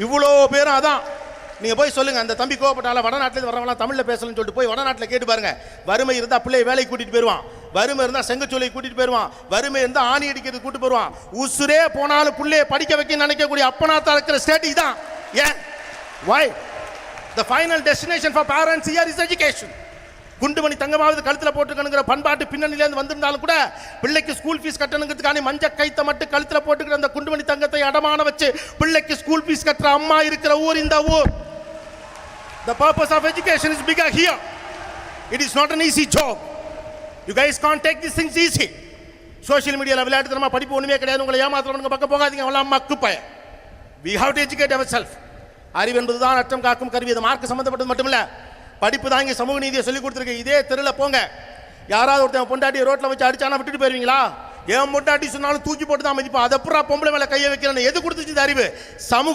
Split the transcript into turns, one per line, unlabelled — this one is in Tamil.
இவ்வளோ பேரும் அதான். நீங்கள் போய் சொல்லுங்கள், அந்த தம்பி கோவப்பட்டால வடநாட்டில் வரவங்களாம் தமிழில் பேசலன்னு சொல்லிட்டு போய் வடநாட்டில் கேட்டு பாருங்க. வறுமை இருந்தால் பிள்ளையை வேலைக்கு கூட்டிகிட்டு போயிடுவான், வறுமை இருந்தால் செங்கச்சோலை கூட்டிகிட்டு போயிடுவான், வறுமை இருந்தால் ஆணி அடிக்கிறது கூட்டு போயிடுவான். உசுரே போனாலும் பிள்ளையை படிக்க வைக்க நினைக்கக்கூடிய அப்பனாத்தா இருக்கிற ஸ்டேட் இதான். ஏன்? why? The final destination for parents here is education. குண்டுமணி தங்கமாவது கழுத்தில் போட்டுக்கணுங்கிற பண்பாட்டு பின்னணியிலேருந்து வந்திருந்தாலும் கூட பிள்ளைக்கு ஸ்கூல் ஃபீஸ் கட்டணுங்கிறதுக்கான மஞ்ச கைத்தை மட்டும் கழுத்தில் போட்டுக்கிற அந்த குண்டுமணி தங்கத்தை அடமான வச்சு பிள்ளைக்கு ஸ்கூல் ஃபீஸ் கட்டுற அம்மா இருக்கிற ஊர் இந்த ஊர். The purpose of education is bigger here. It is not an easy job. You guys can't take these things easy. Social மீடியாவில் விளையாட்டுத்தனமா படிப்பு ஒன்றுமே கிடையாது, உங்களை ஏமாத்துறவனுங்க பக்கம் போகாதீங்க, அவெல்லாம் மக்கு பய. We have to educate ourselves. அறிவு என்பது தான் அற்றம் காக்கும் கருவி. அது மார்க் சம்பந்தப்பட்டது மட்டுமில்ல, படிப்பு தான் இங்கே சமூக நீதியை சொல்லி கொடுத்துருக்கு. இதே தெருவில் போங்க, யாராவது ஒருத்தன் பொண்டாட்டி ரோட்டில் வச்சு அடிச்சானா விட்டுட்டு போயிருவீங்களா? ஏன் பொண்டாட்டி சொன்னாலும் தூக்கி போட்டு தான் மதிப்பா. அதை அப்புறம் பொம்பளை மேலே கையை வைக்கிறேன்னு எது கொடுத்துச்சு இந்த அறிவு? சமூக